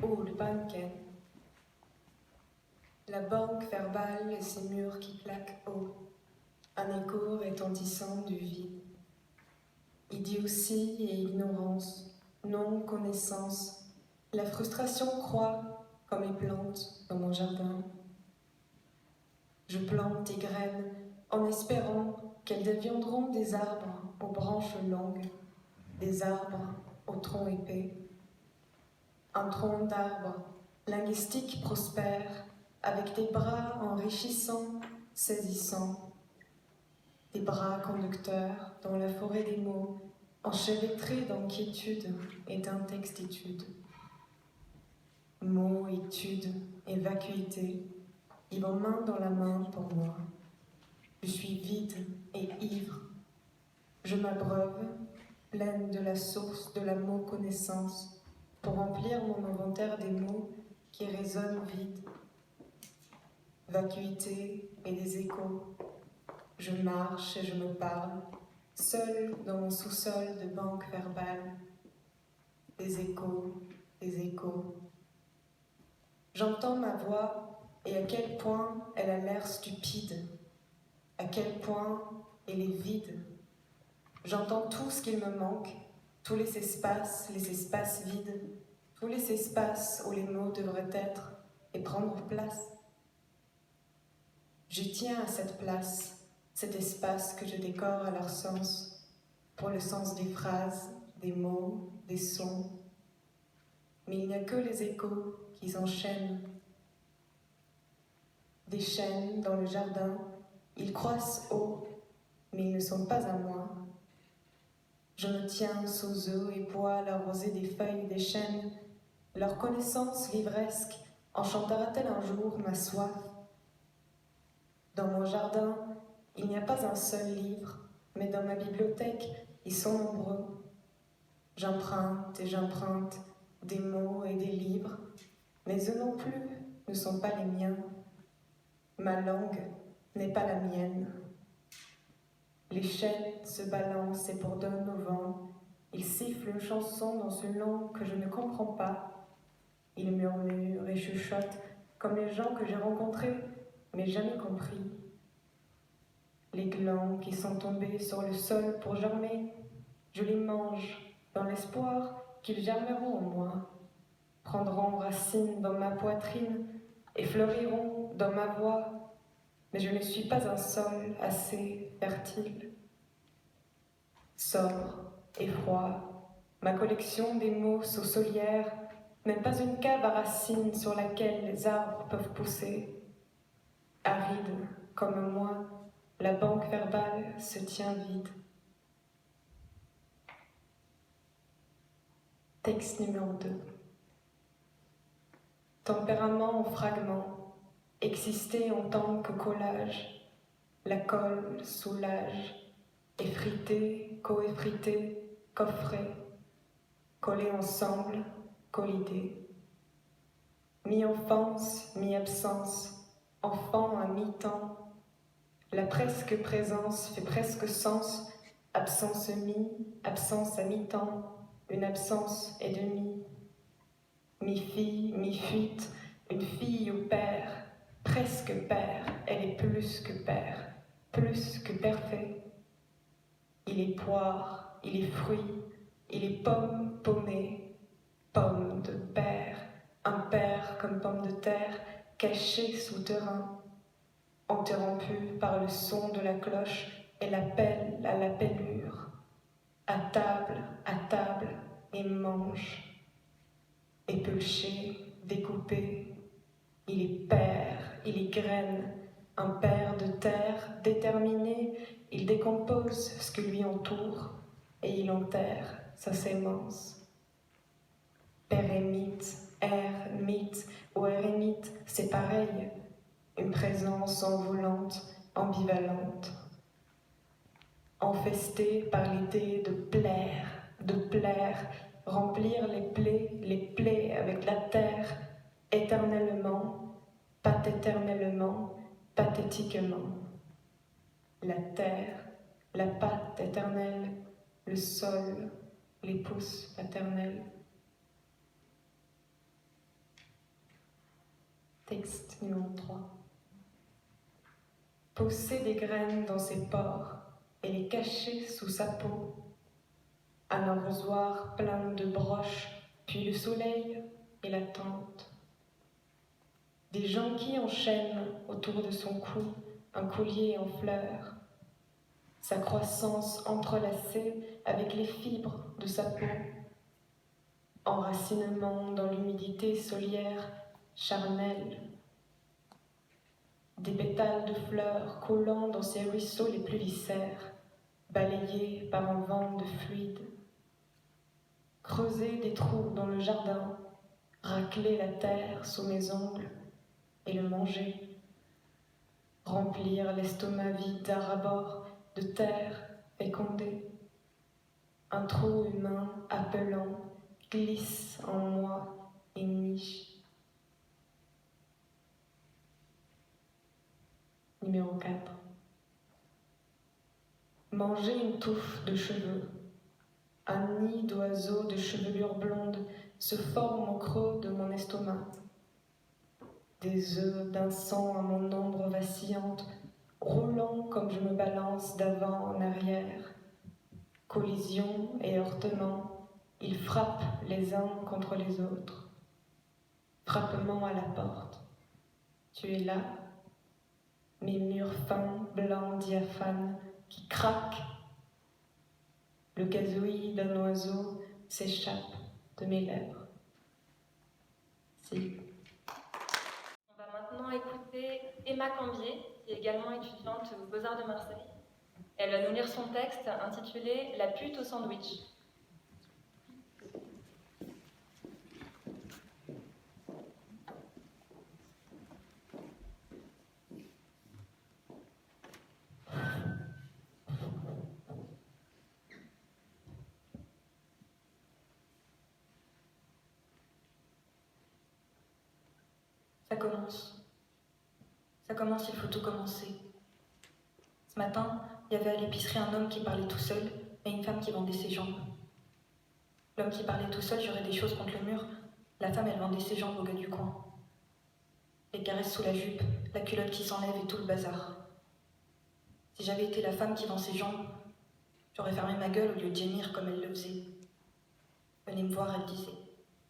Banken. La banque verbale et ses murs qui claquent haut, un écho retentissant du vide. Idiotie et ignorance, non-connaissance, la frustration croît comme les plantes dans mon jardin. Je plante des graines en espérant qu'elles deviendront des arbres aux branches longues, des arbres au tronc épais. Un tronc d'arbre linguistique prospère, avec des bras enrichissants, saisissants, des bras conducteurs dans la forêt des mots, enchevêtrés d'inquiétude et d'intextitude. Mots, études et vacuité, ils vont main dans la main pour moi. Je suis vide et ivre. Je m'abreuve, pleine de la source de la mot-connaissance, pour remplir mon inventaire des mots qui résonnent vides. Vacuité et des échos. Je marche et je me parle, seule dans mon sous-sol de banque verbale. Des échos, des échos. J'entends ma voix et à quel point elle a l'air stupide, à quel point elle est vide. J'entends tout ce qu'il me manque, tous les espaces vides, tous les espaces où les mots devraient être et prendre place. Je tiens à cette place, cet espace que je décore à leur sens, pour le sens des phrases, des mots, des sons. Mais il n'y a que les échos qui s'enchaînent. Des chênes dans le jardin, ils croissent haut, mais ils ne sont pas à moi. Je me tiens sous eux et bois la rosée des feuilles des chênes. Leur connaissance livresque enchantera-t-elle un jour ma soif? Dans mon jardin, il n'y a pas un seul livre, mais dans ma bibliothèque, ils sont nombreux. J'emprunte et j'emprunte des mots et des livres, mais eux non plus ne sont pas les miens. Ma langue n'est pas la mienne. Les chênes se balancent et bourdonnent au vent. Ils sifflent une chanson dans une langue que je ne comprends pas. Ils murmurent et chuchotent comme les gens que j'ai rencontrés, mais jamais compris. Les glands qui sont tombés sur le sol pour germer, je les mange dans l'espoir qu'ils germeront en moi, prendront racine dans ma poitrine et fleuriront dans ma voix, mais je ne suis pas un sol assez fertile. Sobre et froid, ma collection des mots saussolières, même pas une cave à racines sur laquelle les arbres peuvent pousser. Aride comme moi, la banque verbale se tient vide. Texte numéro 2. Tempérament en fragments, exister en tant que collage, la colle soulage, effrité, co-effrité, coffret, collés ensemble, collidés. Mi-enfance, mi-absence, enfant à mi-temps, la presque présence fait presque sens, absence absence à mi-temps, une absence et demie. Mi-fille, mi-fuite, une fille au père, presque père, elle est plus que père, plus que parfait. Il est poire, il est fruit, il est pomme paumée, pomme de père, un père comme pomme de terre, caché souterrain, interrompu par le son de la cloche et l'appel à la pellure. À table, et mange. Épulché, découpé, il est père, il est graine, un père de terre déterminé, il décompose ce que lui entoure et il enterre sa sémence. Pérémite, ermite ou érémite, c'est pareil, une présence envolante, ambivalente. Enfestée par l'idée de plaire, remplir les plaies avec la terre, éternellement, pathéternellement, pathétiquement. La terre, la pâte éternelle, le sol, les pousses paternelles. Texte numéro 3. Pousser des graines dans ses pores et les cacher sous sa peau. Un arrosoir plein de broches, puis le soleil et la tente. Des gens qui enchaînent autour de son cou un collier en fleurs. Sa croissance entrelacée avec les fibres de sa peau. Enracinement dans l'humidité solière charnelle. Des pétales de fleurs collant dans ses ruisseaux les plus viscères, balayés par un vent de fluide. Creuser des trous dans le jardin, racler la terre sous mes ongles et le manger. Remplir l'estomac vide d'un rabord de terre fécondée. Un trou humain appelant glisse en moi et niche. Numéro 4. Manger une touffe de cheveux. Un nid d'oiseaux de chevelure blonde se forme au creux de mon estomac. Des œufs d'un sang à mon ombre vacillante, roulant comme je me balance d'avant en arrière. Collision et heurtement, ils frappent les uns contre les autres. Frappement à la porte. Tu es là. Mes murs fins, blancs, diaphanes, qui craquent. Le gazouillis d'un oiseau s'échappe de mes lèvres. Si. On va maintenant écouter Emma Cambier, qui est également étudiante aux Beaux-Arts de Marseille. Elle va nous lire son texte intitulé « La pute au sandwich ». Ça commence, il faut tout commencer. Ce matin, il y avait à l'épicerie un homme qui parlait tout seul et une femme qui vendait ses jambes. L'homme qui parlait tout seul jurait des choses contre le mur. La femme, elle vendait ses jambes au gars du coin. Les caresses sous la jupe, la culotte qui s'enlève et tout le bazar. Si j'avais été la femme qui vend ses jambes, j'aurais fermé ma gueule au lieu de gémir comme elle le faisait. Venez me voir, elle disait.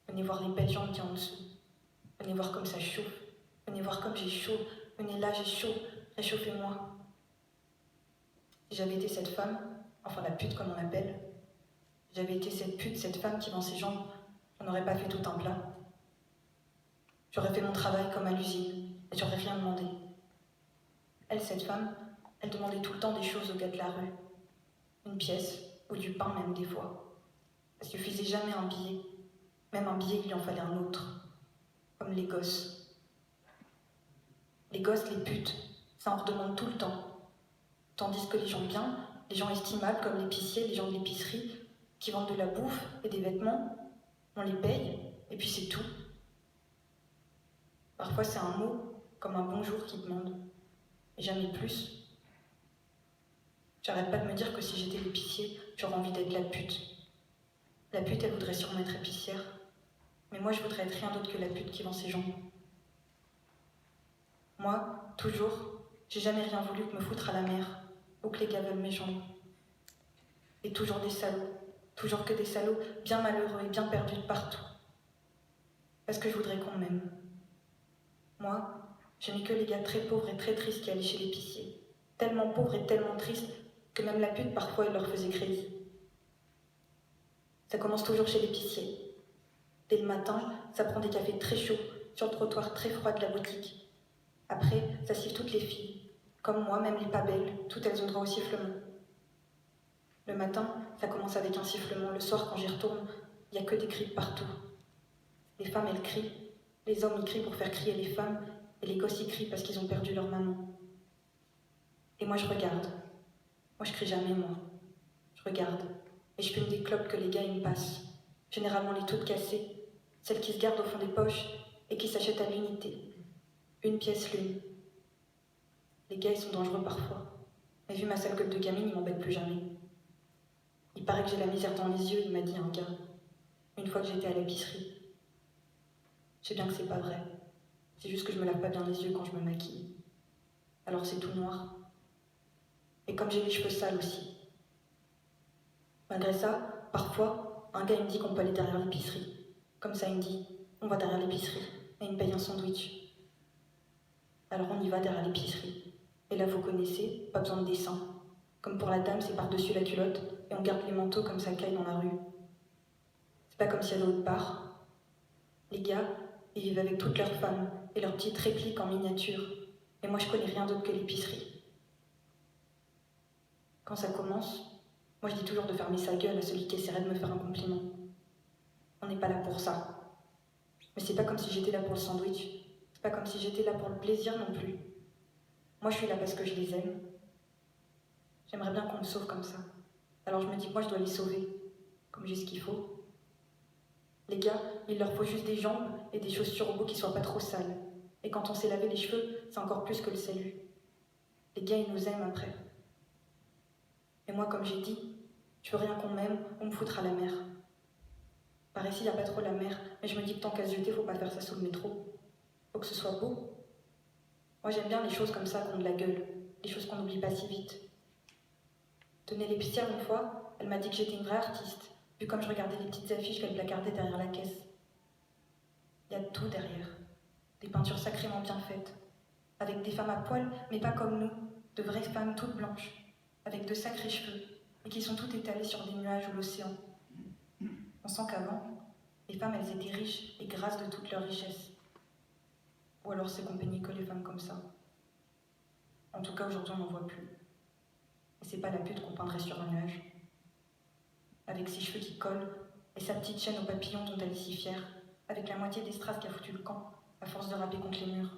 Venez voir les belles jambes qu'il y a en dessous. Venez voir comme ça chauffe. Venez voir comme j'ai chaud. Venez là, j'ai chaud. Réchauffez-moi. Si j'avais été cette femme, enfin la pute comme on l'appelle, si j'avais été cette pute, cette femme qui vend ses jambes, je n'aurais pas fait tout un plat. J'aurais fait mon travail comme à l'usine et j'aurais rien demandé. Elle, cette femme, elle demandait tout le temps des choses aux gars de la rue. Une pièce, ou du pain même des fois. Ça suffisait jamais un billet. Même un billet, il en fallait un autre. Comme les gosses. Les gosses, les putes, ça en redemande tout le temps. Tandis que les gens bien, les gens estimables comme l'épicier, les gens de l'épicerie, qui vendent de la bouffe et des vêtements, on les paye, et puis c'est tout. Parfois c'est un mot, comme un bonjour qui demande, et jamais plus. J'arrête pas de me dire que si j'étais l'épicier, j'aurais envie d'être la pute. La pute, elle voudrait sûrement être épicière, mais moi je voudrais être rien d'autre que la pute qui vend ses jambes. Moi, toujours, j'ai jamais rien voulu que me foutre à la mer, ou que les gars veulent mes jambes. Et toujours des salauds, toujours que des salauds bien malheureux et bien perdus de partout. Parce que je voudrais qu'on m'aime. Moi, j'aimais que les gars très pauvres et très tristes qui allaient chez l'épicier. Tellement pauvres et tellement tristes que même la pute, parfois, elle leur faisait crédit. Ça commence toujours chez l'épicier. Dès le matin, ça prend des cafés très chauds sur le trottoir très froid de la boutique. Après, ça siffle toutes les filles. Comme moi, même les pas belles, toutes elles ont droit au sifflement. Le matin, ça commence avec un sifflement. Le soir, quand j'y retourne, il n'y a que des cris de partout. Les femmes, elles crient. Les hommes, ils crient pour faire crier les femmes. Et les gosses, ils crient parce qu'ils ont perdu leur maman. Et moi, je regarde. Moi, je crie jamais, moi. Je regarde. Et je fume des clopes que les gars, ils me passent. Généralement les toutes cassées. Celles qui se gardent au fond des poches et qui s'achètent à l'unité. Une pièce l'une. Les gars, ils sont dangereux parfois. Mais vu ma sale gueule de gamine, ils m'embêtent plus jamais. Il paraît que j'ai la misère dans les yeux, il m'a dit un gars. Une fois que j'étais à l'épicerie. Je sais bien que c'est pas vrai. C'est juste que je me lave pas bien les yeux quand je me maquille. Alors c'est tout noir. Et comme j'ai les cheveux sales aussi. Malgré ça, parfois, un gars il me dit qu'on peut aller derrière l'épicerie. Comme ça, il me dit, on va derrière l'épicerie. Et il me paye un sandwich. Alors on y va derrière l'épicerie. Et là, vous connaissez, pas besoin de dessin. Comme pour la dame, c'est par-dessus la culotte, et on garde les manteaux comme ça caille dans la rue. C'est pas comme s'il y avait autre part. Les gars, ils vivent avec toutes leurs femmes et leurs petites répliques en miniature. Et moi, je connais rien d'autre que l'épicerie. Quand ça commence, moi je dis toujours de fermer sa gueule à celui qui essaierait de me faire un compliment. On n'est pas là pour ça. Mais c'est pas comme si j'étais là pour le sandwich. C'est pas comme si j'étais là pour le plaisir non plus. Moi, je suis là parce que je les aime. J'aimerais bien qu'on me sauve comme ça. Alors je me dis que moi, je dois les sauver, comme j'ai ce qu'il faut. Les gars, il leur faut juste des jambes et des chaussures au bout qui soient pas trop sales. Et quand on s'est lavé les cheveux, c'est encore plus que le salut. Les gars, ils nous aiment après. Et moi, comme j'ai dit, je veux rien qu'on m'aime ou me foutre à la mer. Par ici, il n'y a pas trop la mer, mais je me dis que tant qu'à se jeter, faut pas faire ça sous le métro. Faut que ce soit beau. Moi, j'aime bien les choses comme ça qui ont de la gueule, les choses qu'on n'oublie pas si vite. Tenez l'épicière une fois, elle m'a dit que j'étais une vraie artiste, vu comme je regardais les petites affiches qu'elle placardait derrière la caisse. Il y a tout derrière. Des peintures sacrément bien faites, avec des femmes à poil, mais pas comme nous, de vraies femmes toutes blanches, avec de sacrés cheveux, et qui sont toutes étalées sur des nuages ou l'océan. On sent qu'avant, les femmes, elles étaient riches et grasses de toute leur richesse. Ou alors c'est qu'on peignait que les femmes comme ça. En tout cas, aujourd'hui, on n'en voit plus. Et c'est pas la pute qu'on peindrait sur un nuage. Avec ses cheveux qui collent, et sa petite chaîne aux papillons dont elle est si fière, avec la moitié des strass qui a foutu le camp, à force de râper contre les murs.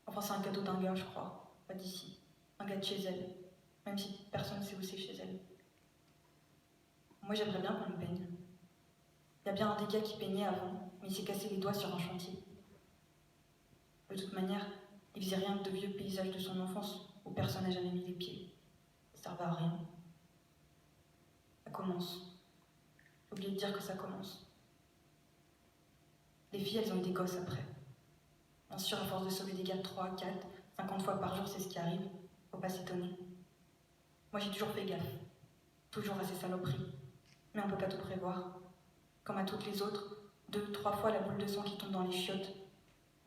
Enfin, c'est un cadeau d'un gars, je crois, pas d'ici. Un gars de chez elle, même si personne ne sait où c'est chez elle. Moi, j'aimerais bien qu'on me peigne. Il y a bien un des gars qui peignait avant, mais il s'est cassé les doigts sur un chantier. De toute manière, il faisait rien que de vieux paysages de son enfance où personne n'a jamais mis les pieds. Ça servait à rien. Ça commence. J'ai oublié de dire que ça commence. Les filles, elles ont eu des gosses après. Bien sûr, à force de sauver des gars 3, 4, 50 fois par jour, c'est ce qui arrive. Faut pas s'étonner. Moi, j'ai toujours fait gaffe. Toujours à ces saloperies. Mais on peut pas tout prévoir. Comme à toutes les autres, 2, 3 fois la boule de sang qui tombe dans les chiottes.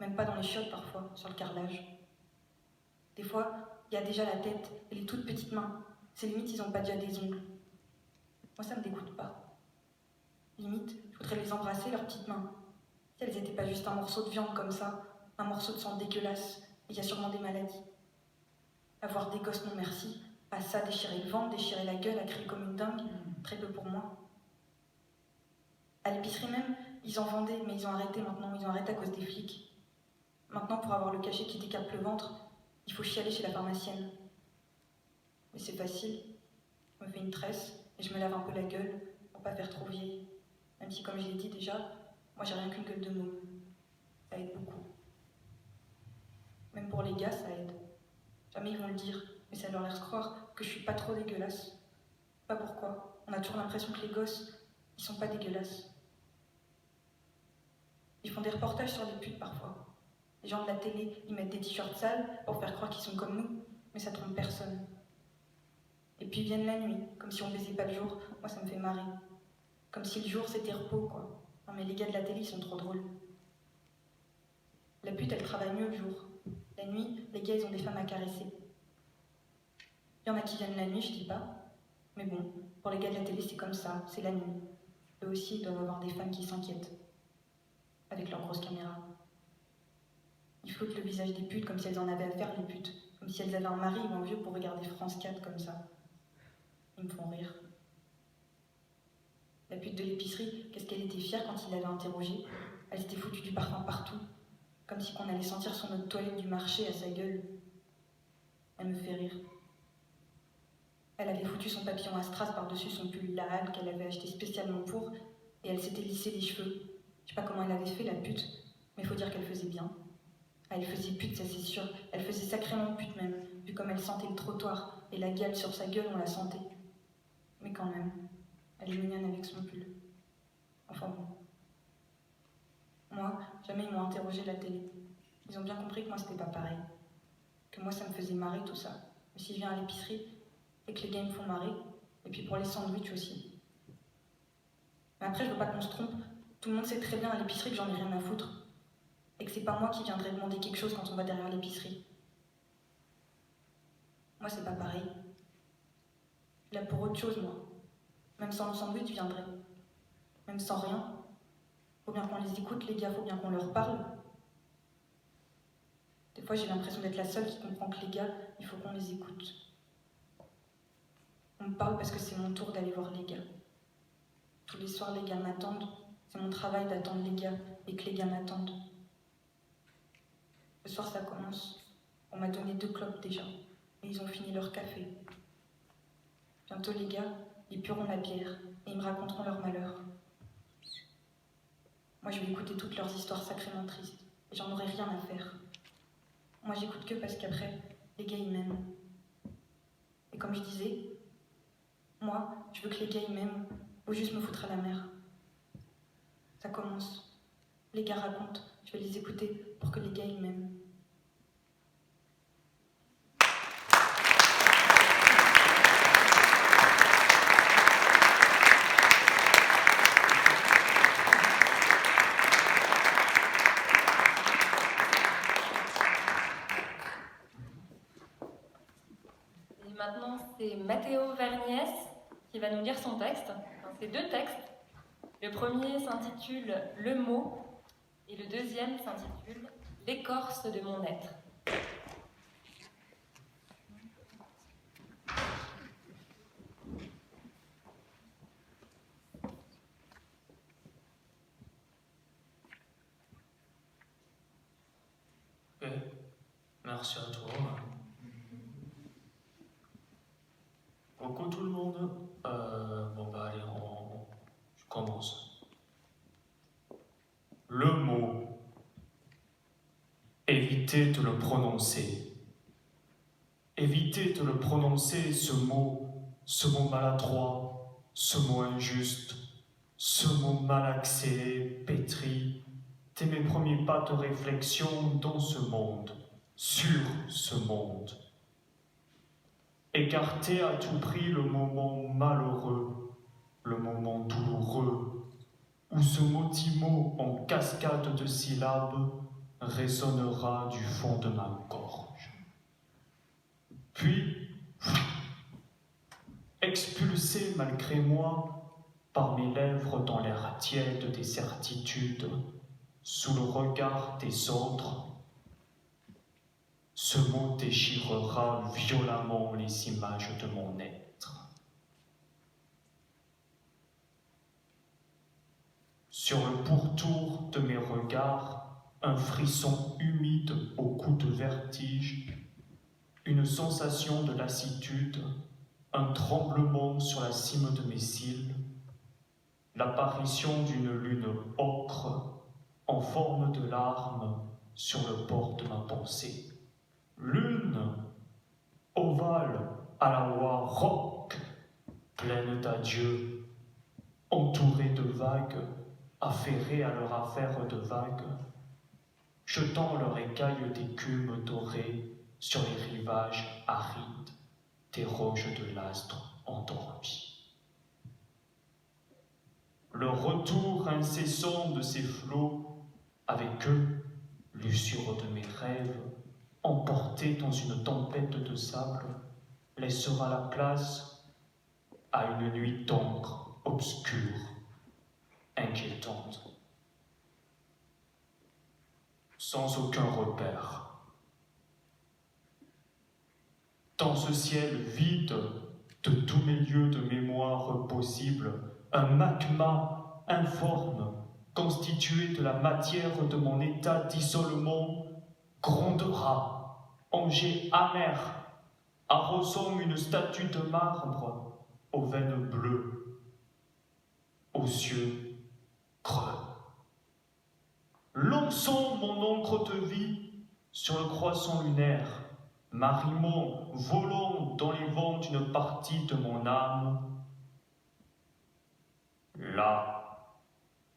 Même pas dans les chiottes parfois, sur le carrelage. Des fois, il y a déjà la tête et les toutes petites mains. C'est limite, ils ont pas déjà des ongles. Moi, ça me dégoûte pas. Limite, je voudrais les embrasser, leurs petites mains. Si elles étaient pas juste un morceau de viande comme ça, un morceau de sang dégueulasse, il y a sûrement des maladies. Avoir des gosses non merci, à ça, déchirer le ventre, déchirer la gueule, à crier comme une dingue, très peu pour moi. À l'épicerie même, ils en vendaient, mais ils ont arrêté maintenant, ils ont arrêté à cause des flics. Maintenant, pour avoir le cachet qui décape le ventre, il faut chialer chez la pharmacienne. Mais c'est facile. Je me fais une tresse et je me lave un peu la gueule pour pas faire trop vieille. Même si, comme je l'ai dit déjà, moi j'ai rien qu'une gueule de môme. Ça aide beaucoup. Même pour les gars, ça aide. Jamais ils vont le dire, mais ça leur laisse croire que je suis pas trop dégueulasse. Pas pourquoi. On a toujours l'impression que les gosses, ils sont pas dégueulasses. Ils font des reportages sur les putes parfois. Les gens de la télé, ils mettent des t-shirts sales pour faire croire qu'ils sont comme nous, mais ça trompe personne. Et puis ils viennent la nuit, comme si on baisait pas le jour. Moi, ça me fait marrer. Comme si le jour, c'était repos, quoi. Non, mais les gars de la télé, ils sont trop drôles. La pute, elle travaille mieux le jour. La nuit, les gars, ils ont des femmes à caresser. Il y en a qui viennent la nuit, je dis pas. Mais bon, pour les gars de la télé, c'est comme ça, c'est la nuit. Eux aussi, ils doivent avoir des femmes qui s'inquiètent. Avec leurs grosses caméras. Ils floutent le visage des putes comme si elles en avaient à faire, les putes. Comme si elles avaient un mari ou un vieux pour regarder France 4 comme ça. Ils me font rire. La pute de l'épicerie, qu'est-ce qu'elle était fière quand il l'avait interrogée. Elle s'était foutue du parfum partout. Comme si qu'on allait sentir son eau de toilette du marché à sa gueule. Elle me fait rire. Elle avait foutu son papillon à strass par-dessus son pull Laal qu'elle avait acheté spécialement pour, et elle s'était lissé les cheveux. Je sais pas comment elle avait fait, la pute, mais faut dire qu'elle faisait bien. Ah, elle faisait pute, ça c'est sûr. Elle faisait sacrément pute même, vu comme elle sentait le trottoir, et la gale sur sa gueule, on la sentait. Mais quand même, elle est mignonne avec son pull. Enfin bon. Moi, jamais ils m'ont interrogé la télé. Ils ont bien compris que moi c'était pas pareil. Que moi ça me faisait marrer tout ça. Mais si je viens à l'épicerie et que les gars me font marrer, et puis pour les sandwichs aussi. Mais après je veux pas qu'on se trompe. Tout le monde sait très bien à l'épicerie que j'en ai rien à foutre. Et que c'est pas moi qui viendrai demander quelque chose quand on va derrière l'épicerie. Moi c'est pas pareil. Je suis là pour autre chose moi. Même sans le sandwich je viendrai. Même sans rien. Faut bien qu'on les écoute les gars, faut bien qu'on leur parle. Des fois, j'ai l'impression d'être la seule qui comprend que les gars, il faut qu'on les écoute. On me parle parce que c'est mon tour d'aller voir les gars. Tous les soirs, les gars m'attendent. C'est mon travail d'attendre les gars et que les gars m'attendent. Ce soir, ça commence. On m'a donné 2 clopes déjà. Et ils ont fini leur café. Bientôt, les gars, ils pueront la bière et ils me raconteront leur malheur. Moi, je vais écouter toutes leurs histoires sacrément tristes. Et j'en aurai rien à faire. Moi, j'écoute que parce qu'après, les gars, ils m'aiment. Et comme je disais, moi, je veux que les gars, ils m'aiment, ou juste me foutre à la mer. Ça commence. Les gars racontent, je vais les écouter pour que les gars, ils m'aiment. Maintenant, c'est Matteo Vergnès qui va nous lire son texte. Enfin, c'est 2 textes. Le premier s'intitule « Le mot » et le deuxième s'intitule « L'écorce de mon être ». Merci à toi. Coucou tout le monde. Allez, je commence. Le mot. Évitez de le prononcer. Évitez de le prononcer, ce mot maladroit, ce mot injuste, ce mot malaxé, pétri, dès mes premiers pas de réflexion dans ce monde, sur ce monde. Écartez à tout prix le moment malheureux, le moment douloureux, où ce maudit mot en cascade de syllabes résonnera du fond de ma gorge. Puis, expulsé malgré moi par mes lèvres dans l'air tiède des certitudes, sous le regard des autres, ce mot déchirera violemment les images de mon être. Sur le pourtour de mes regards, un frisson humide au coup de vertige, une sensation de lassitude, un tremblement sur la cime de mes cils, l'apparition d'une lune ocre en forme de larme sur le bord de ma pensée. Lune, ovale à la voix rauque, pleine d'adieux, entourée de vagues, affairées à leur affaire de vagues, jetant leur écaille d'écume dorée sur les rivages arides des roches de l'astre endormi. Le retour incessant de ces flots, avec eux, l'usure de mes rêves, emportés dans une tempête de sable, laissera la place à une nuit d'encre obscure, inquiétante, sans aucun repère. Dans ce ciel vide de tous mes lieux de mémoire possibles, un magma informe, constitué de la matière de mon état d'isolement, grondera, en jet amer, arrosant une statue de marbre aux veines bleues, aux yeux creux. Lançons mon encre de vie sur le croissant lunaire, m'arrimant, volant dans les vents d'une partie de mon âme, là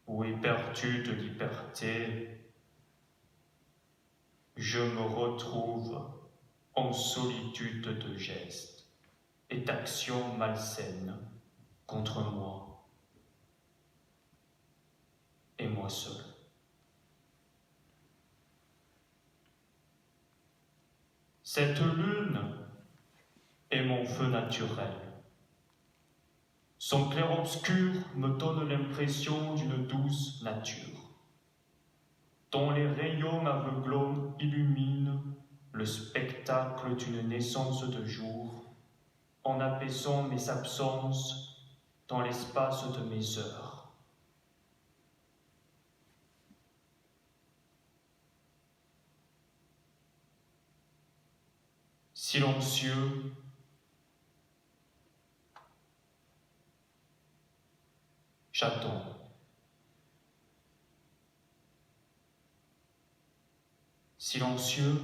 où est perdue de liberté je me retrouve en solitude de gestes et d'actions malsaines contre moi et moi seul. Cette lune est mon feu naturel. Son clair-obscur me donne l'impression d'une douce nature, dont les rayons aveuglants illuminent le spectacle d'une naissance de jour, en apaisant mes absences dans l'espace de mes heures. Silencieux, j'attends. Silencieux,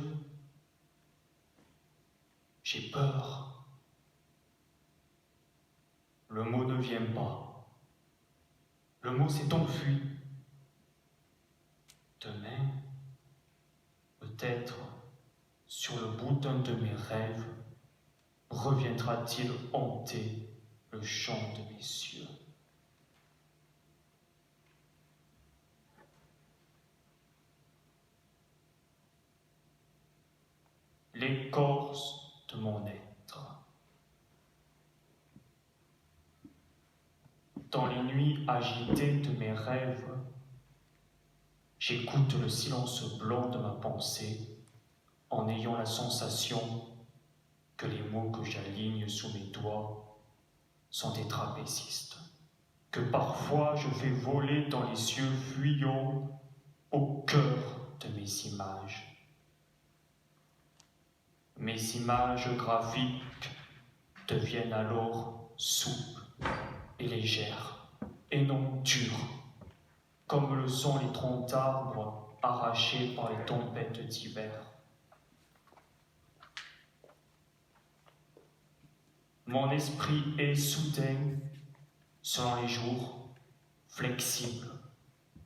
j'ai peur. Le mot ne vient pas. Le mot s'est enfui. Demain, peut-être, sur le bout d'un de mes rêves, reviendra-t-il hanter le chant de mes cieux. L'écorce de mon être. Dans les nuits agitées de mes rêves, j'écoute le silence blanc de ma pensée en ayant la sensation que les mots que j'aligne sous mes doigts sont des trapézistes, que parfois je fais voler dans les cieux fuyants au cœur de mes images. Mes images graphiques deviennent alors souples et légères, et non dures, comme le sont les troncs d'arbres arrachés par les tempêtes d'hiver. Mon esprit est soudain, selon les jours, flexible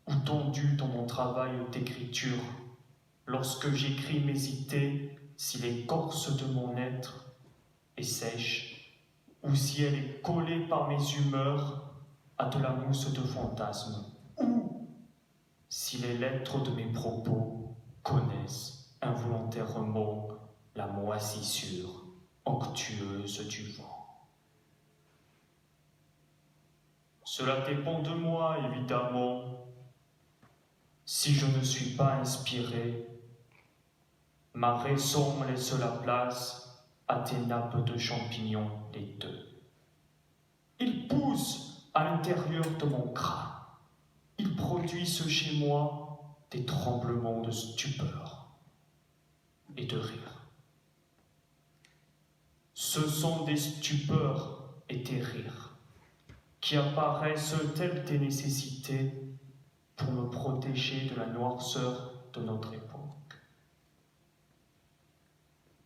ou tendu dans mon travail d'écriture, lorsque j'écris mes idées, si l'écorce de mon être est sèche, ou si elle est collée par mes humeurs à de la mousse de fantasme, ou si les lettres de mes propos connaissent involontairement la moisissure onctueuse du vent. Cela dépend de moi, évidemment. Si je ne suis pas inspiré, ma raison me laisse la place à des nappes de champignons laiteux. Ils poussent à l'intérieur de mon crâne. Ils produisent chez moi des tremblements de stupeur et de rire. Ce sont des stupeurs et des rires qui apparaissent telles des nécessités pour me protéger de la noirceur de notre époque.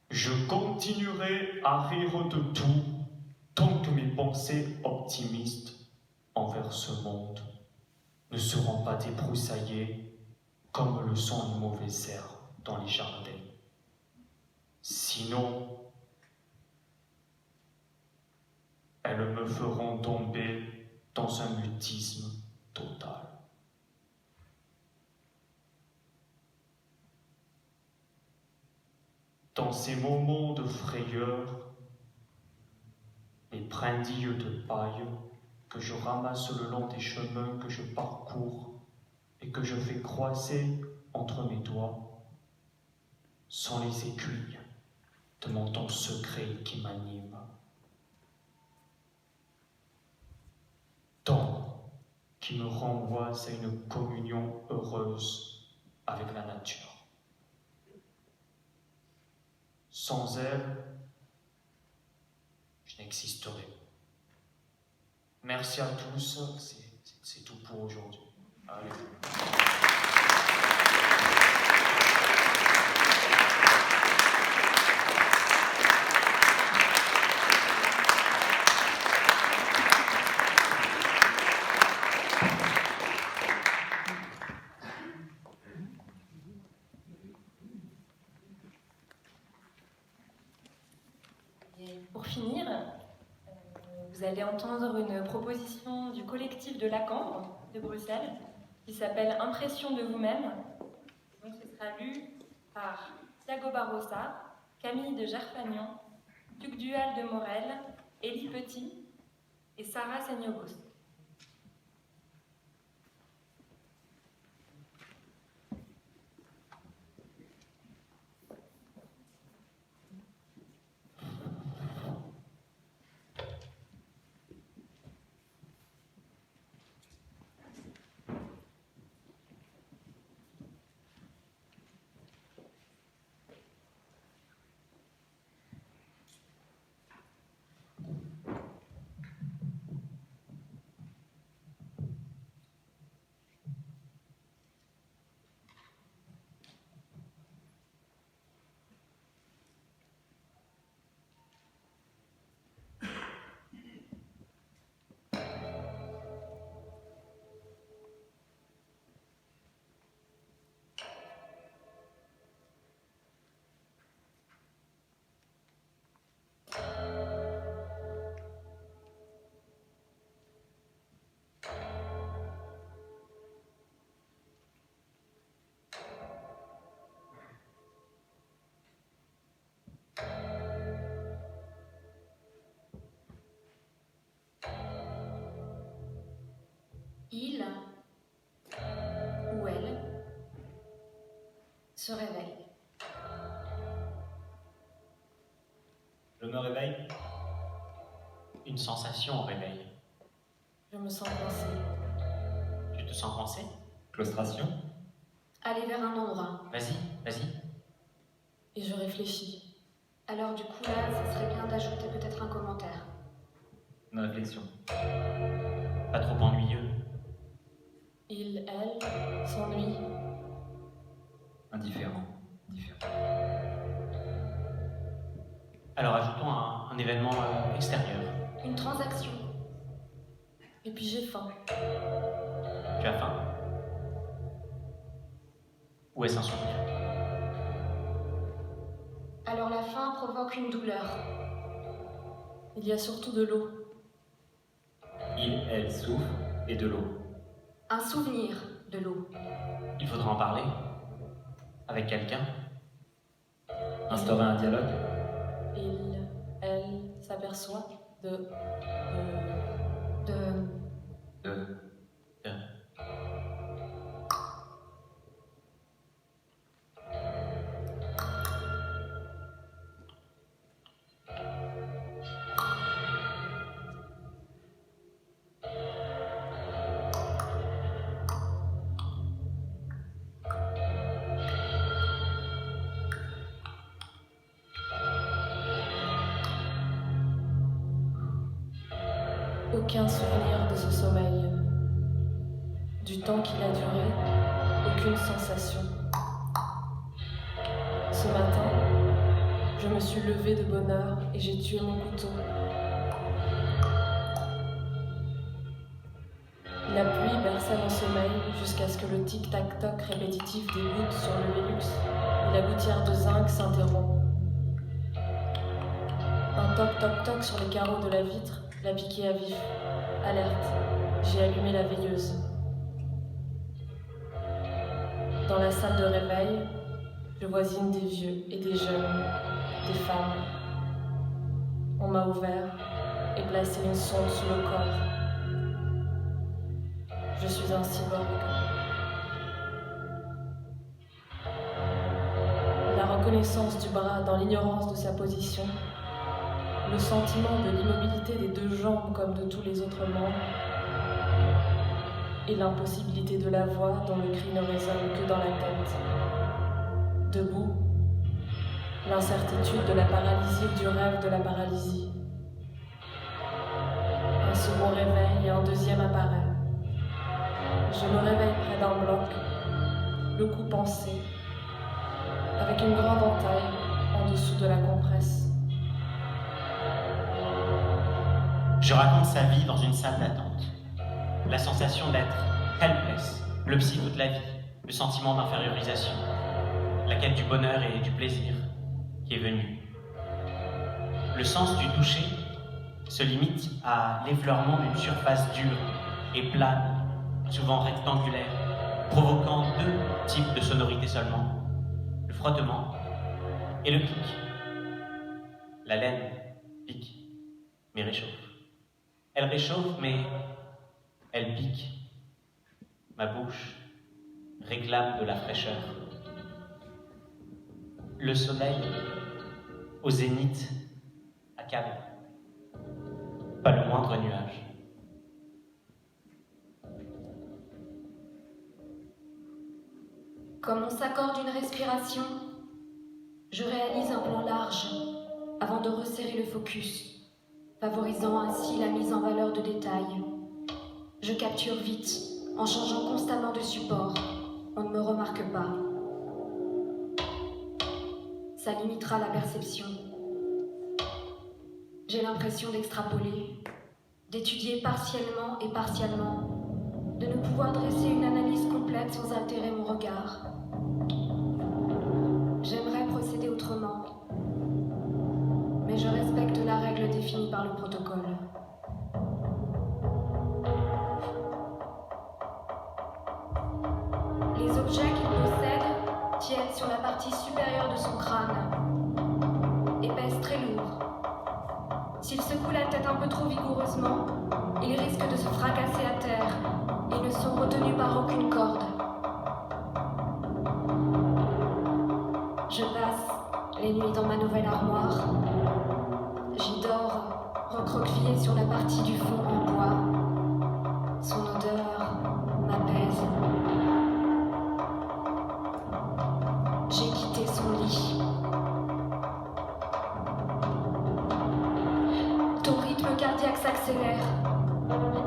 Je continuerai à rire de tout tant que mes pensées optimistes envers ce monde ne seront pas débroussaillées comme le sont les mauvaises herbes dans les jardins. Sinon, elles me feront tomber dans un mutisme total. Dans ces moments de frayeur, les brindilles de paille que je ramasse le long des chemins que je parcours et que je fais croiser entre mes doigts sont les aiguilles de mon don secret qui m'anime. Don qui me renvoie à une communion heureuse avec la nature. Sans elle, je n'existerais pas. Merci à tous, c'est tout pour aujourd'hui. Allez. allez entendre une proposition du collectif de Lacambre de Bruxelles qui s'appelle Impression de vous-même. Donc ce sera lu par Thiago Barrosa, Camille de Gerfagnan, Duc Dual de Morel, Élie Petit et Sarah Seignobos. Il ou elle se réveille. Je me réveille. Une sensation au réveil. Je me sens coincée. Tu te sens coincé? Claustration. Aller vers un endroit. Vas-y, vas-y. Et je réfléchis. Alors du coup là, ça serait bien d'ajouter peut-être un commentaire. Une réflexion. Pas trop ennuyeux. Il, elle, s'ennuie. Indifférent. Différent. Alors ajoutons un événement extérieur. Une transaction. Et puis j'ai faim. Tu as faim? Ou est-ce un souvenir? Alors la faim provoque une douleur. Il y a surtout de l'eau. Il, elle souffre et de l'eau. Un souvenir de l'eau. Il faudra en parler. Avec quelqu'un. Instaurer un dialogue. Il, elle s'aperçoit de... Aucun souvenir de ce sommeil. Du temps qu'il a duré, aucune sensation. Ce matin, je me suis levée de bonne heure et j'ai tué mon couteau. La pluie berça mon sommeil jusqu'à ce que le tic-tac-toc répétitif des gouttes sur le Vélux et la gouttière de zinc s'interrompt. Un toc-toc-toc sur les carreaux de la vitre l'a piqué à vif. Alerte, j'ai allumé la veilleuse. Dans la salle de réveil, je voisine des vieux et des jeunes, des femmes. On m'a ouvert et placé une sonde sous le corps. Je suis un cyborg. La reconnaissance du bras dans l'ignorance de sa position, le sentiment de l'immobilité des deux jambes comme de tous les autres membres, et l'impossibilité de la voix dont le cri ne résonne que dans la tête. Debout, l'incertitude de la paralysie ou du rêve de la paralysie. Un second réveil et un deuxième apparaît. Je me réveille près d'un bloc, le cou pensé, avec une grande entaille en dessous de la compresse. Je raconte sa vie dans une salle d'attente. La sensation d'être helpless, le psycho de la vie, le sentiment d'infériorisation, la quête du bonheur et du plaisir qui est venu. Le sens du toucher se limite à l'effleurement d'une surface dure et plane, souvent rectangulaire, provoquant deux types de sonorités seulement, le frottement et le clic. La laine pique, mais réchauffe. Elle réchauffe, mais elle pique. Ma bouche réclame de la fraîcheur. Le soleil, au zénith, accable. Pas le moindre nuage. Comme on s'accorde une respiration, je réalise un plan large avant de resserrer le focus, favorisant ainsi la mise en valeur de détails. Je capture vite, en changeant constamment de support. On ne me remarque pas. Ça limitera la perception. J'ai l'impression d'extrapoler, d'étudier partiellement et partiellement, de ne pouvoir dresser une analyse complète sans altérer mon regard. J'aimerais procéder autrement, mais je respecte la règle définie par le protocole. Les objets qu'il possède tiennent sur la partie supérieure de son crâne et pèsent très lourd. S'il secoue la tête un peu trop vigoureusement, il risque de se fracasser à terre. Ils ne sont retenus par aucune corde. Je passe les nuits dans ma nouvelle armoire. J'y dors, recroquevillé sur la partie du fond en bois. Son odeur m'apaise. J'ai quitté son lit. Ton rythme cardiaque s'accélère.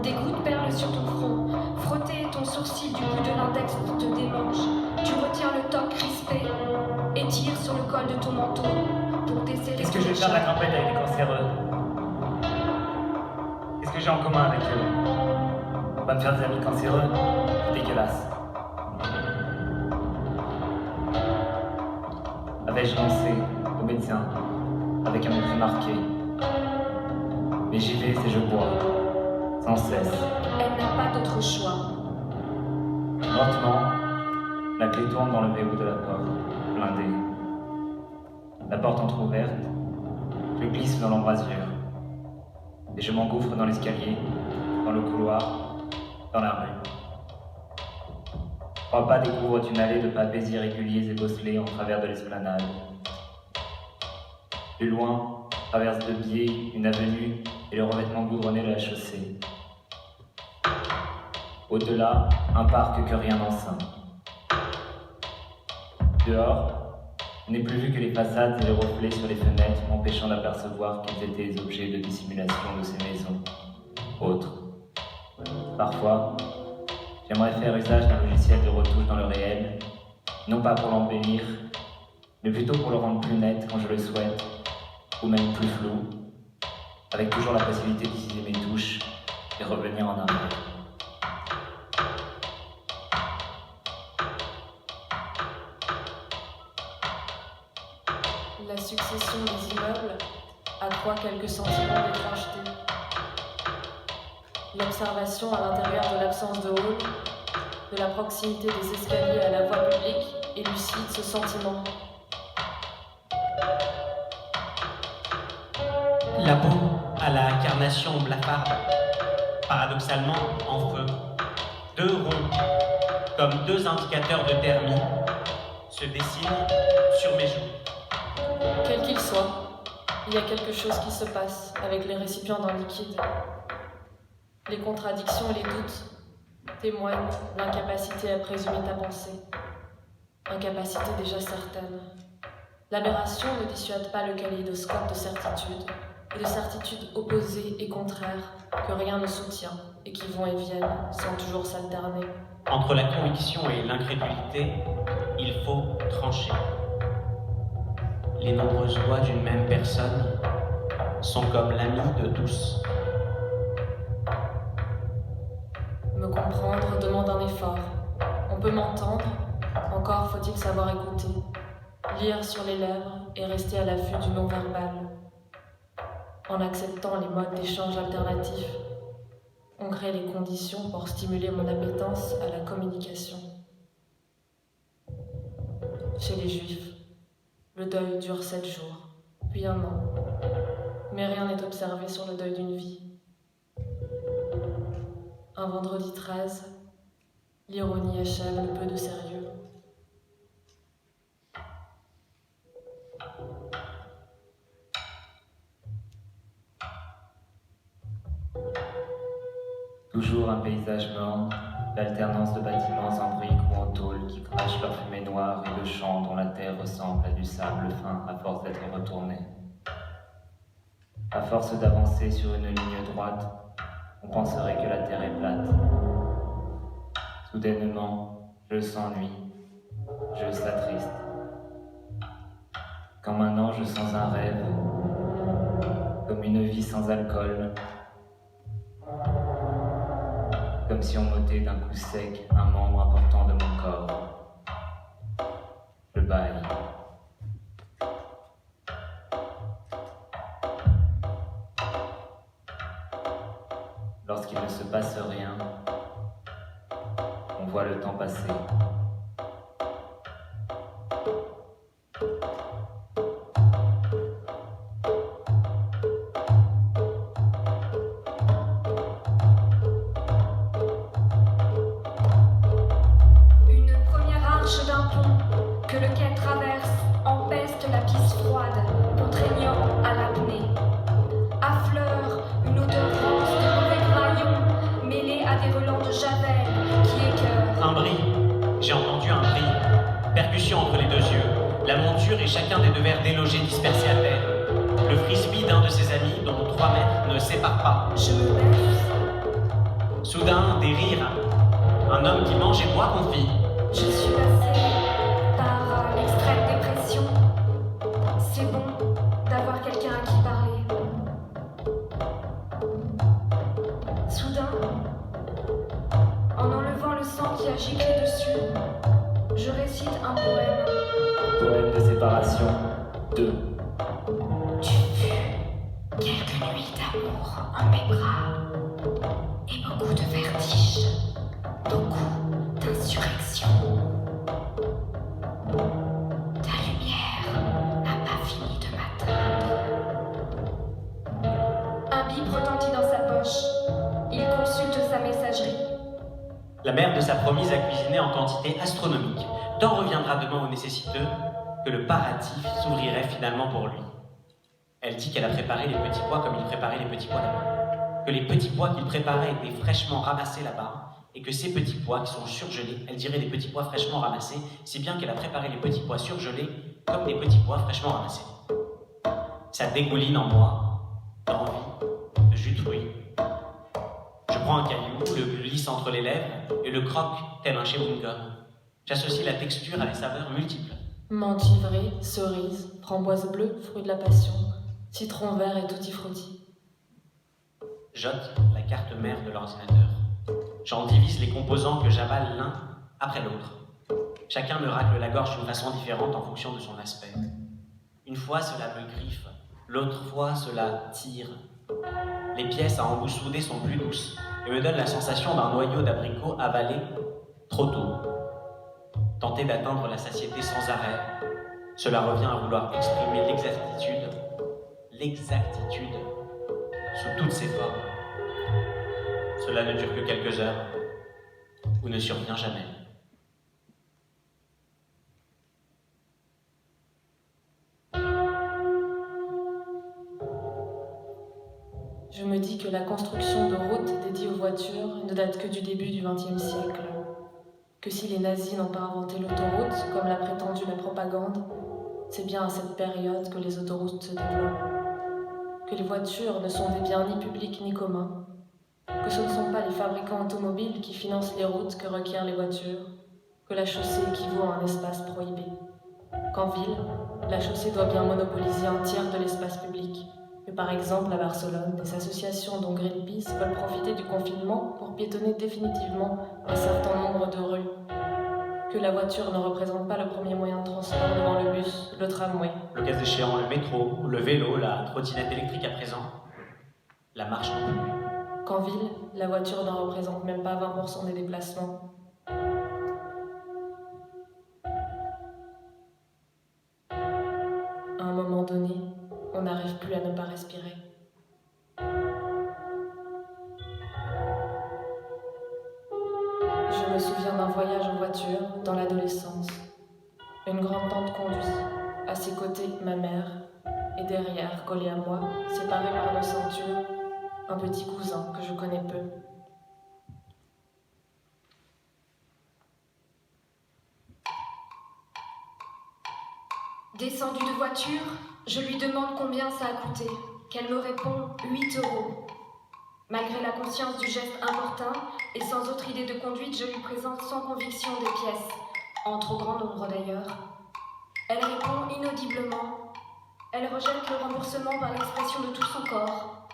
Des gouttes perlent sur ton front. Frotter ton sourcil du bout de l'index te démange. Tu retiens le toc crispé et tires sur le col de ton manteau pour desserrer. Qu'est-ce que je vais faire de la grimpette avec des cancéreux? Qu'est-ce que j'ai en commun avec eux? On va me faire des amis cancéreux? C'est dégueulasse. Avais-je lancé au médecin avec un mépris marqué? Mais j'y vais et je bois, sans cesse. Elle n'a pas d'autre choix. Lentement, la clé tourne dans le verrou de la porte, blindée. La porte entr'ouverte, je glisse dans l'embrasure. Et je m'engouffre dans l'escalier, dans le couloir, dans la rue. 3 pas découvrent une allée de pavés irréguliers et bosselés en travers de l'esplanade. Plus loin, traverse 2 biais, une avenue et le revêtement goudronné de la chaussée. Au-delà, un parc que rien n'enceint. Dehors, je n'ai plus vu que les façades et les reflets sur les fenêtres, m'empêchant d'apercevoir qu'ils étaient les objets de dissimulation de ces maisons. Autres. Parfois, j'aimerais faire usage d'un logiciel de retouche dans le réel, non pas pour l'embellir, mais plutôt pour le rendre plus net quand je le souhaite, ou même plus flou, avec toujours la possibilité d'utiliser mes touches et revenir en arrière. La succession des immeubles accroît quelques sentiments d'étrangeté. L'observation à l'intérieur de l'absence de hall, de la proximité des escaliers à la voie publique, élucide ce sentiment. La peau a la carnation blafarde, paradoxalement en feu. 2 ronds, comme 2 indicateurs de thermie, se dessinent sur mes joues. Quel qu'il soit, il y a quelque chose qui se passe avec les récipients d'un liquide. Les contradictions et les doutes témoignent de l'incapacité à présumer ta pensée. Incapacité déjà certaine. L'aberration ne dissuade pas le kaléidoscope de certitudes, et de certitudes opposées et contraires que rien ne soutient et qui vont et viennent sans toujours s'alterner. Entre la conviction et l'incrédulité, il faut trancher. Les nombreuses voix d'une même personne sont comme l'ami de tous. Me comprendre demande un effort. On peut m'entendre, encore faut-il savoir écouter, lire sur les lèvres et rester à l'affût du non-verbal. en acceptant les modes d'échange alternatifs, on crée les conditions pour stimuler mon appétence à la communication. Chez les Juifs, le deuil dure 7 jours, puis 1 an, mais rien n'est observé sur le deuil d'une vie. Un vendredi 13, l'ironie achève le peu de sérieux. Toujours un paysage morne, l'alternance de bâtiments en briques ou en tôle qui crachent leur fumée noire et de champs dont la terre ressemble à du sable fin à force d'être retournée. À force d'avancer sur une ligne droite, on penserait que la terre est plate. Soudainement, je s'ennuie, je s'attriste. Comme un ange sans un rêve, comme une vie sans alcool, comme si on m'ôtait d'un coup sec un membre important de mon corps. Je bâille. Lorsqu'il ne se passe rien, on voit le temps passer. Une première arche d'un pont que le quai traverse empeste la piste froide, contraignant à l'apnée. Affleure une odeur rose de mauvais graillons mêlée à des relents de javel qui écœurent. Un bris. J'ai entendu un bris. Percussion entre les 2 yeux. La monture et chacun des 2 verres délogés dispersés à terre. Le frisbee d'un de ses amis dont 3 mètres ne séparent pas. Je me baisse, Soudain, des rires. Un homme qui mange et boit confit. je suis passée par l'extrême dépression. C'est bon d'avoir quelqu'un à qui parler. Soudain, en enlevant le sang qui a giclé dessus, je récite un poème. Poème de séparation 2. Tu fus quelques nuits d'amour en mes bras et beaucoup de vertiges, beaucoup d'insurrection. Ta lumière n'a pas fini de m'atteindre. Un bip retentit dans sa poche. Il consulte sa messagerie. La mère de sa promise a cuisiné en quantité astronomique. Tant reviendra demain aux nécessiteux que le paradis s'ouvrirait finalement pour lui. Elle dit qu'elle a préparé les petits pois comme il préparait les petits pois là-bas. Que les petits pois qu'il préparait étaient fraîchement ramassés là-bas, et que ces petits pois qui sont surgelés, elle dirait des petits pois fraîchement ramassés, si bien qu'elle a préparé les petits pois surgelés comme des petits pois fraîchement ramassés. Ça dégouline en moi, d'envie, de jus de fruits. Je prends un caillou, le glisse entre les lèvres et le croque tel un chewing-gum. J'associe la texture à des saveurs multiples. Menthe givrée, cerise, framboise bleue, fruit de la passion, citron vert et tutti frutti. J'ôte la carte mère de l'ordinateur. J'en divise les composants que j'avale l'un après l'autre. Chacun me racle la gorge d'une façon différente en fonction de son aspect. Une fois cela me griffe, l'autre fois cela tire. Les pièces à embouts soudés sont plus douces et me donnent la sensation d'un noyau d'abricot avalé trop tôt. Tenter d'atteindre la satiété sans arrêt, cela revient à vouloir exprimer l'exactitude sous toutes ses formes. Cela ne dure que quelques heures, ou ne survient jamais. Je me dis que la construction de routes dédiées aux voitures ne date que du début du XXe siècle. Que si les nazis n'ont pas inventé l'autoroute, comme l'a prétendu la propagande, c'est bien à cette période que les autoroutes se développent. Que les voitures ne sont des biens ni publics ni communs. Que ce ne sont pas les fabricants automobiles qui financent les routes que requièrent les voitures. Que la chaussée équivaut à un espace prohibé. Qu'en ville, la chaussée doit bien monopoliser un tiers de l'espace public. Que par exemple, à Barcelone, des associations dont Greenpeace veulent profiter du confinement pour piétonner définitivement un certain nombre de rues. Que la voiture ne représente pas le premier moyen de transport devant le bus, le tramway. Le cas échéant, le métro, le vélo, la trottinette électrique à présent, la marche non plus. Qu'en ville, la voiture ne représente même pas 20% des déplacements. À un moment donné, on n'arrive plus à ne pas respirer. Je me souviens d'un voyage en voiture dans l'adolescence. Une grande-tante conduit, à ses côtés ma mère, et derrière, collé à moi, séparé par nos ceintures, un petit cousin que je connais peu. Descendue de voiture, je lui demande combien ça a coûté, qu'elle me répond 8 €. Malgré la conscience du geste importun et sans autre idée de conduite, je lui présente sans conviction des pièces, en trop grand nombre d'ailleurs. Elle répond inaudiblement. Elle rejette le remboursement par l'expression de tout son corps.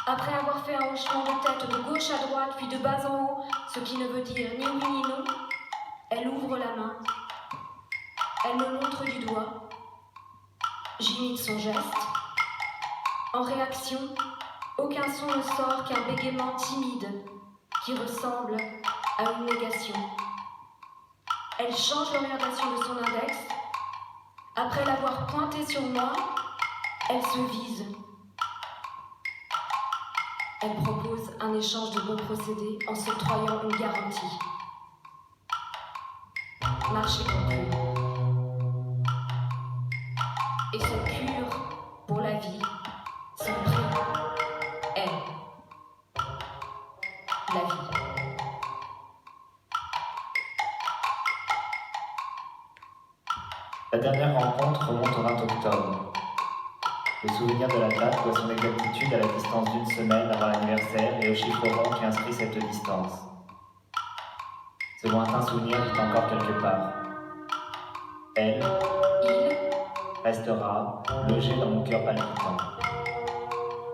Après avoir fait un hochement de tête de gauche à droite puis de bas en haut, ce qui ne veut dire ni oui ni non, elle ouvre la main. Elle me montre du doigt. J'imite son geste. En réaction, aucun son ne sort qu'un bégaiement timide qui ressemble à une négation. Elle change l'orientation de son index. Après l'avoir pointé sur moi, elle se vise. Elle propose un échange de bons procédés en s'octroyant une garantie. Marché conclu. Et ce cure pour la vie, son prix est la vie. La dernière rencontre remonte au 20 octobre. Le souvenir de la date doit son exactitude à la distance d'une semaine avant l'anniversaire et au chiffre rond qui inscrit cette distance. Ce lointain souvenir vit encore quelque part. Elle Il restera logée dans mon cœur palpitant.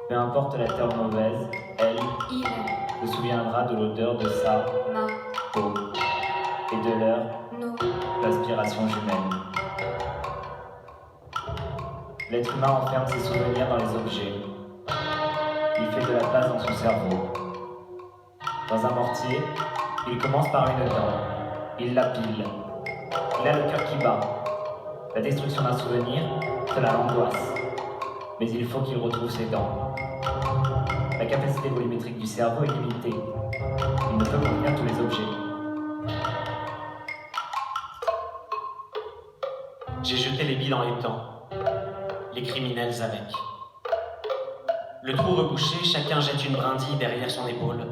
Peu importe la terre mauvaise, elle il se souviendra de l'odeur de sa ma peau et de leur nos aspiration jumelle. L'être humain enferme ses souvenirs dans les objets. Il fait de la place dans son cerveau. Dans un mortier, il commence par une dent. Il la pile. Il a le cœur qui bat. La destruction d'un souvenir, cela l'angoisse. Mais il faut qu'il retrouve ses dents. La capacité volumétrique du cerveau est limitée. Il ne peut contenir tous les objets. J'ai jeté les billes dans les temps. Les criminels avec. Le trou rebouché, chacun jette une brindille derrière son épaule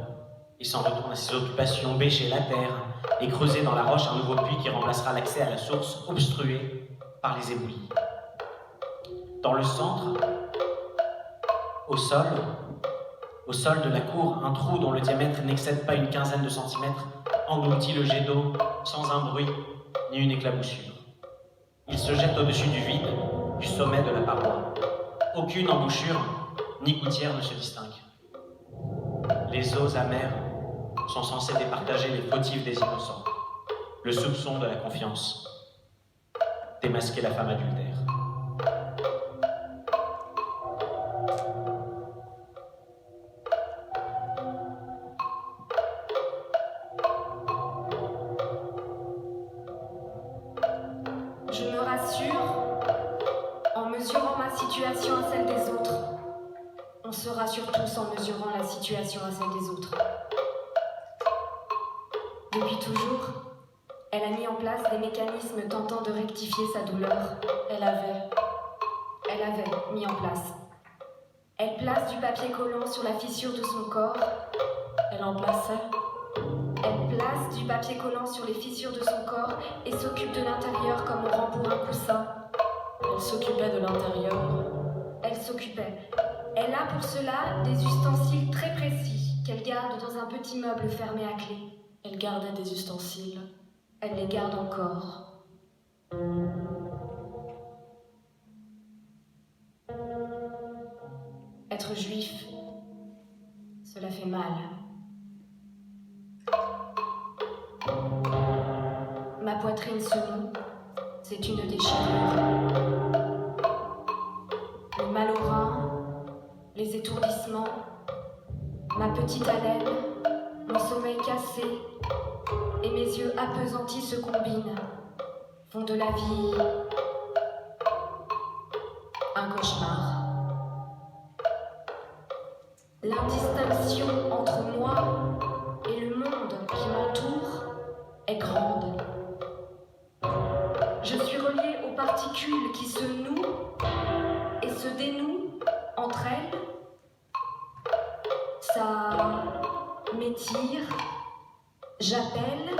et s'en retourne à ses occupations, bêcher la terre et creuser dans la roche un nouveau puits qui remplacera l'accès à la source obstruée par les éboulis. Dans le centre, au sol de la cour, un trou dont le diamètre n'excède pas une quinzaine de centimètres engloutit le jet d'eau sans un bruit ni une éclaboussure. Il se jette au-dessus du vide, du sommet de la paroi. Aucune embouchure ni gouttière ne se distingue. Les eaux amères sont censées départager les fautifs des innocents. Le soupçon de la confiance. Démasquer la femme adultère. Je me rassure en mesurant ma situation à celle des autres. On se rassure tous en mesurant la situation à celle des autres. Depuis toujours, elle a mis en place des mécanismes tentant de rectifier sa douleur. Elle avait mis en place. Elle place du papier collant sur la fissure de son corps. Elle en plaçait. Elle place du papier collant sur les fissures de son corps et s'occupe de l'intérieur comme on rend pour un coussin. Elle s'occupait de l'intérieur. Elle s'occupait. Elle a pour cela des ustensiles très précis qu'elle garde dans un petit meuble fermé à clé. Elle gardait des ustensiles. Elle les garde encore. Être juif, cela fait mal. ma poitrine se noue, c'est une déchirure. Le mal au rein, les étourdissements, ma petite haleine, mon sommeil cassé et mes yeux appesantis se combinent, font de la vie un cauchemar. L'indistinction entre moi et le monde qui m'entoure est grande. Je suis reliée aux particules qui se nouent et se dénouent entre elles. Ça m'étire, j'appelle.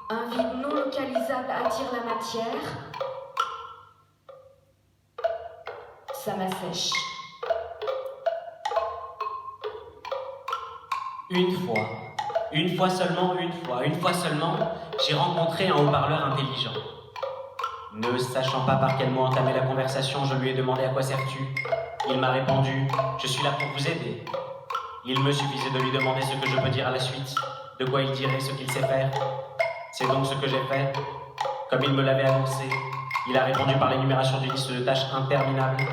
Un vide non localisable attire la matière. Ça m'assèche. Une fois seulement, j'ai rencontré un haut-parleur intelligent. Ne sachant pas par quel mot entamer la conversation, je lui ai demandé à quoi sers-tu. Il m'a répondu, je suis là pour vous aider. Il me suffisait de lui demander ce que je peux dire à la suite, de quoi il dirait ce qu'il sait faire. C'est donc ce que j'ai fait. Comme il me l'avait annoncé, il a répondu par l'énumération d'une liste de tâches interminables.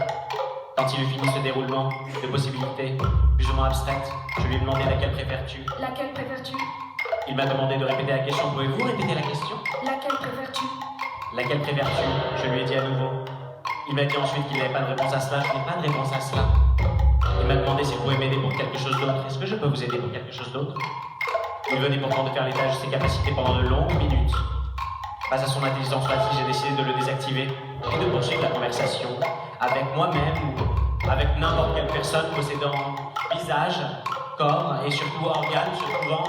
Quand il eut fini ce déroulement de possibilités plus ou moins abstraites, je lui ai demandé laquelle préfères-tu. Laquelle préfères-tu? Il m'a demandé de répéter la question. Pouvez-vous répéter la question? Laquelle préfères-tu? Laquelle préfères-tu? Je lui ai dit à nouveau. Il m'a dit ensuite qu'il n'avait pas de réponse à cela. Je n'ai pas de réponse à cela. Il m'a demandé s'il pouvait m'aider pour quelque chose d'autre. Est-ce que je peux vous aider pour quelque chose d'autre? Il venait pourtant de faire l'étage de ses capacités pendant de longues minutes. Face à son intelligence fatigue, j'ai décidé de le désactiver et de poursuivre la conversation avec moi-même ou avec n'importe quelle personne possédant visage, corps et surtout organes se trouvant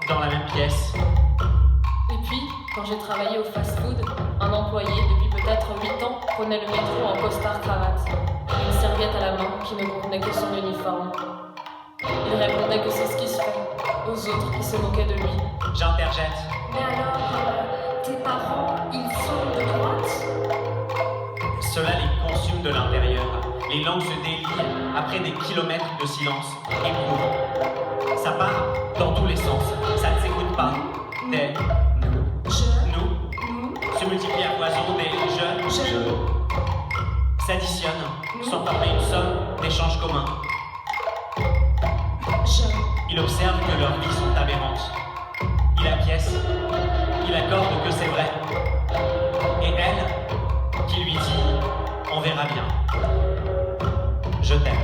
dans la même pièce. Et puis, quand j'ai travaillé au fast-food, un employé, depuis peut-être 8 ans, prenait le métro en costard-cravate, une serviette à la main qui ne contenait que son uniforme. Il répondait que c'est ce qui se fait aux autres qui se moquaient de lui. J'interjette. Mais alors, tes parents, ils sont de droite? Cela les consume de l'intérieur. Les langues se délient après des kilomètres de silence éprouvant. Ça part dans tous les sens. Ça ne s'écoute pas. Des nous se multiplient à foison, des je s'additionnent sans former une somme d'échanges communs. Il observe que leurs vies sont aberrantes. Il acquiesce. Il accorde que c'est vrai. Et elle, qui lui dit « On verra bien. Je t'aime. »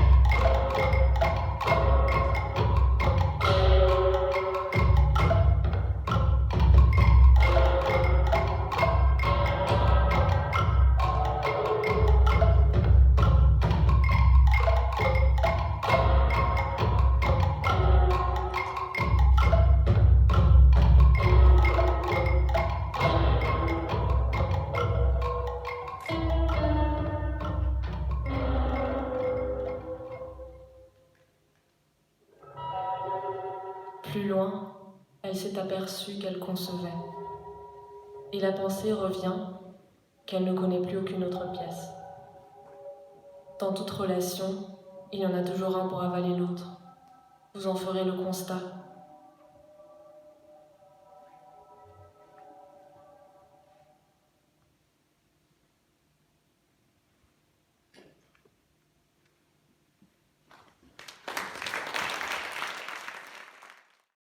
Plus loin, elle s'est aperçue qu'elle concevait. Et la pensée revient qu'elle ne connaît plus aucune autre pièce. Dans toute relation, il y en a toujours un pour avaler l'autre. Vous en ferez le constat.